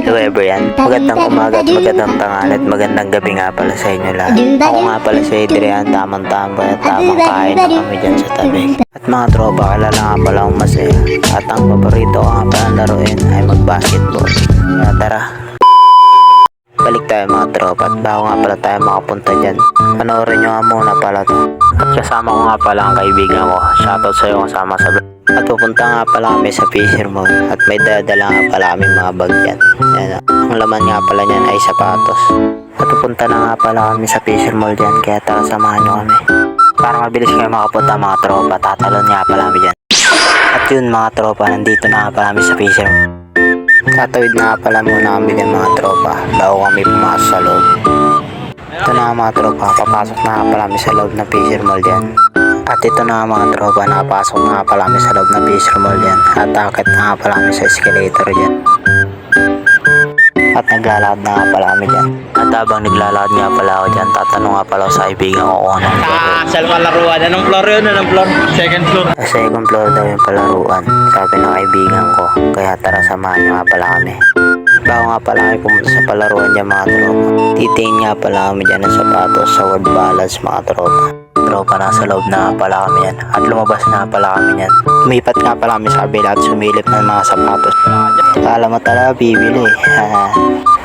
whoever yan. Magandang umaga at magandang tanghali at magandang gabi nga pala sa inyo lahat. Ako nga pala si Adrian, tamang tambay at tamang kain na kami dyan sa tabi. At mga tropa, kalala nga pala akong masaya. At ang paborito ko nga pala laruin ay mag-basketball. Kaya tara, balik tayo mga tropa. At bago nga pala tayo makapunta dyan, panoorin nyo nga muna pala to. At kasama ko nga pala ang kaibigan ko. Shoutout sa'yo kasama sa vlog. At pupunta nga pala kami sa Fisher Mall. At may dadala nga pala kami mga bag yan. Yan, ang laman nga pala niyan ay sapatos. At pupunta na nga pala kami sa Fisher Mall dyan. Kaya tara, samahan nyo kami. Para mabilis kayo makapunta mga tropa, tatalon nga pala kami dyan. At yun mga tropa, nandito na nga pala kami sa Fisher Mall. Tatawid na nga pala muna kami dyan mga tropa bago kami pumasok sa loob. Ito na nga mga tropa, papasok na nga pala kami sa loob ng Fisher Mall dyan. At ito na nga mga tropa, nakapasok na nga pala kami sa loob ng Fisher Mall dyan. At akit na nga pala kami sa escalator dyan. At naglalakad na nga pala kami dyan. At habang naglalakad nga pala ako dyan, tatanong nga pala ako sa kaibigan ko kung anong floor. Saan palaruan? Anong floor yun? Anong floor? Second floor. Sa second floor daw yung palaruan, sabi ng kaibigan ko. Kaya tara, samahan nyo nga pala kami. Bago nga pala kami pumunta sa palaruan dyan mga tropa, titingin nga pala kami dyan ng sapatos sa word balance mga tropa. Tropa, nasa loob na nga pala kami yan. At lumabas na nga pala kami yan. Lumipat nga pala kami sa kabila at sumilip ng mga sapatos. Akala mo talaga bibili.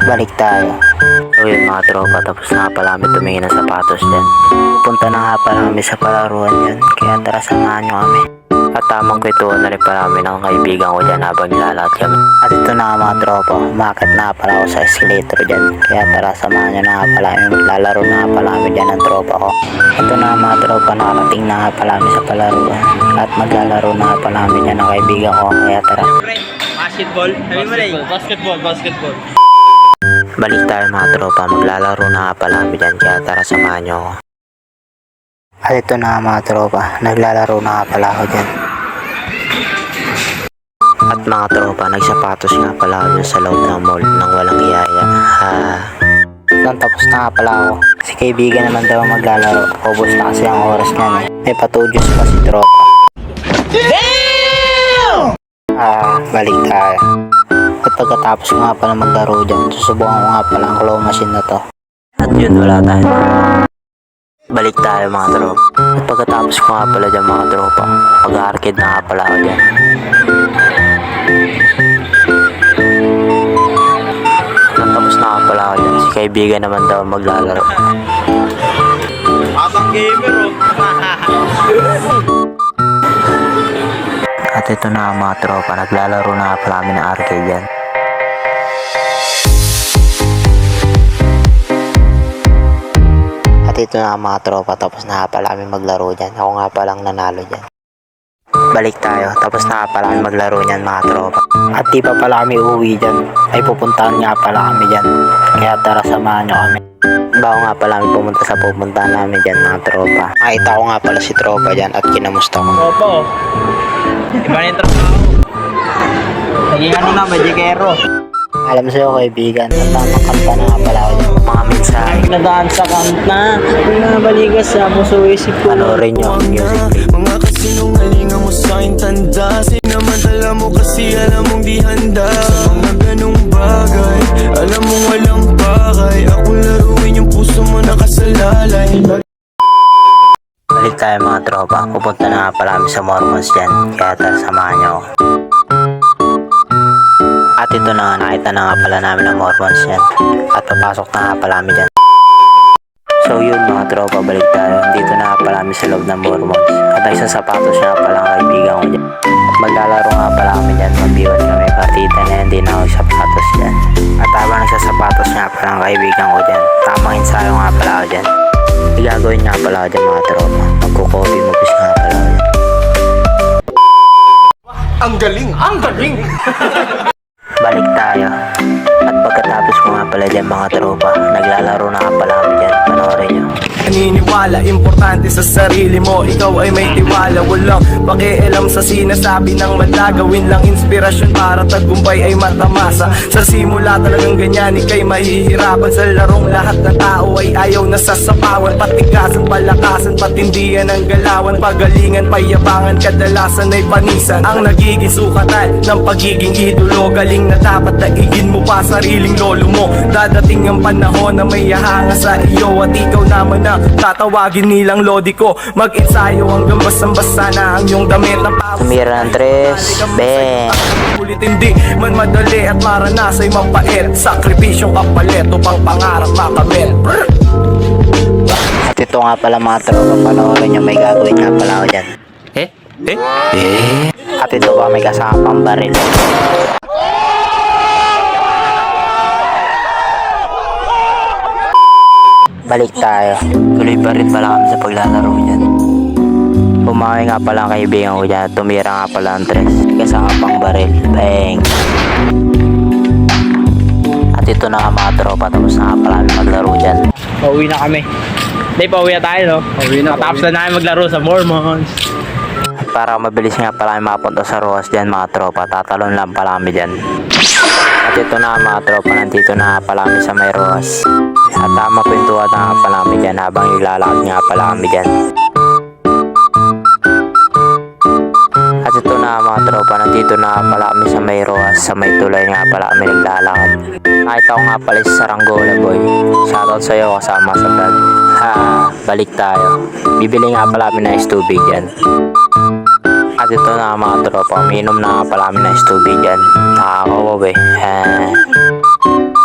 Balik tayo. So yun mga tropa, tapos na nga pala kami tumingin ng sapatos dyan. Punta na nga pala kami sa palaruan dyan. Kaya tara, samahan nyo kami. At tamang kwentuhan na rin pala kami ng kaibigan ko dyan habang nilalakad kami. At ito na nga mga tropa, umakit na pala ako sa escalator dyan. Kaya tara, samahan nyo na nga pala. Maglalaro na nga pala kami dyan ng tropa ko. Ito na nga mga tropa, nakarating na nga pala kami sa palaruan. At maglalaro na nga pala kami dyan ng kaibigan ko. Kaya tara. Basketball? Sabi mo rin? Basketball. Balik tayo mga tropa, maglalaro na nga pala kami dyan. Kaya tara, samahan nyo ako. At ito na nga mga tropa, naglalaro na nga pala ako dyan. At mga tropa, nagsapatos nga pala ako dyan sa loob ng mall nang walang iyaya. Tapos na nga pala ako. Si kaibigan naman daw maglalaro. Ubus na kasi ang oras niyan eh. May patudyos pa si tropa. Damn! Balik tayo. At pagkatapos nga pala maglaro dyan, susubukan ko nga pala ang claw machine na to. At yun, wala tayo. Balik tayo mga tropa. At pagkatapos ko nga pala dyan mga tropa, mag-arcade na nga pala ako dyan. Tapos na nga pala ako dyan. Si kaibigan naman daw maglalaro. Abang gamer oh. At ito na mga tropa, naglalaro na nga pala kami ng arcade dyan. At ito na mga tropa, tapos na nga pala kami maglaro dyan. Ako nga palang nanalo dyan. Balik tayo, tapos na nga pala kami maglaro dyan mga tropa. At di pa pala kami uuwi dyan, ay pupuntahan nga pala kami dyan. Kaya tara, samahan nyo kami. Bago nga pala kami pumunta sa pupuntahan namin dyan mga tropa. Nakita ko nga pala si tropa dyan at kinamusta ko. Tropa oh. Iba na yung tropa ako. Naging ano na, magikero. Alam sa'yo kaibigan, at tamang kanta na nga pala ako dyan. Mga mensahe. Nadaan sa kanta. Nabaligas sa puso isip ko. Panoorin nyo ang music video. Mga kasinungalingan mo sa'kin tanda. Sinamantala mo kasi alam mong di handa. Sa mga ganong bagay, alam mong walang bagay. Ako laruin yung puso mo nakasalalay. Balik tayo mga tropa, pupunta na nga pala kami sa Mormons dyan. Kaya tara, samahan nyo ako. At ito na nga, nakita na nga pala namin ang Mormons yan. At papasok na nga pala kami dyan. So yun mga tropa, balik tayo. Dito na nga pala kami sa loob ng Mormons. At nagsasapatos nga pala ang kaibigan ko dyan. At maglalaro nga pala kami dyan. Magbiwan kami, partita na hindi na ako sapatos dyan. At habang nagsasapatos nga pala ang kaibigan ko dyan, tamang ensayo nga pala ako dyan. Igagawin nga pala ako dyan mga tropa. Magko-copy movies nga pala ako dyan. Ang galing! Ang galing! Balik tayo. At pagkatapos ko nga pala dyan mga tropa, naglalaro na nga pala kami dyan. Panoorin nyo. maniwala. Importante sa sarili mo, ikaw ay may tiwala. Walang pakialam sa sinasabi ng mata. Gawin lang inspirasyon para tagumpay ay matamasa. Sa simula talagang ganyan, ika'y mahihirapan. Sa larong lahat ng tao ay ayaw na sasapawan. Patikasan, palakasan, patindihan ang galawan. Pagalingan, payabangan, kadalasan ay panisan. Ang nagiging sukatan ng pagiging idolo. Galing na dapat daigin mo pa sariling lolo mo. Dadating ang panahon na may hahanga sa iyo. At ikaw naman na tatawagin nilang lodi ko. Mag-ensayo hanggang basang-basa na ang iyong damit ng pawis. Tumira ng tres, bang. Ulit hindi man madali at maranasa'y mapait. Sakripisyong kapalit upang pangarap makamit. At ito nga pala mga tropa, panoorin nyo, may gagawin nga pala ako dyan. At ito pa, may kasama pang baril. Balik tayo. Tuloy pa rin pala kami sa paglalaro dyan. Bumawi nga pala ang kaibigan ko dyan. Tumira nga pala ang tres. Kasama pang baril. Bang! At ito na nga mga tropa. Tapos na nga pala kami maglaro dyan. Pauwi na kami. Hindi, pauwi na tayo, no? Matapos na namin maglaro sa Mormons. At para mabilis nga pala kami mapunta sa Rojas dyan mga tropa. Tatalon lang pala kami dyan. At ito na mga tropa. Nandito na nga pala kami sa may Rojas. At tama pintuan na nga pala kami dyan habang ilalakad nga pala kami dyan. At ito na mga tropa, nandito na nga pala kami sa may Rojas, sa may tulay nga pala kami naglalakad. Nakita ko nga pala si Saranggola boy. Shoutout sa'yo kasama sa vlog. Ha, balik tayo. Bibili nga pala kami ng ice tubig dyan. At ito na mga tropa, umiinom na nga pala kami ng ice tubig dyan. Nakakawaw eh.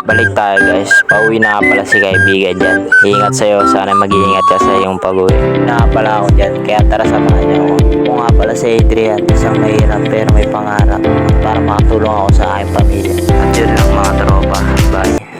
Balik tayo guys, pauwi na nga pala si kaibigan dyan. Ingat sa'yo, sana mag-iingat ka sa iyong pag-uwi. Na nga pala ako dyan, kaya tara samahan niyo ako. Ako nga pala si Adrian, isang mahirap pero may pangarap para makatulong ako sa aking pamilya. At yun lang mga tropa, bye.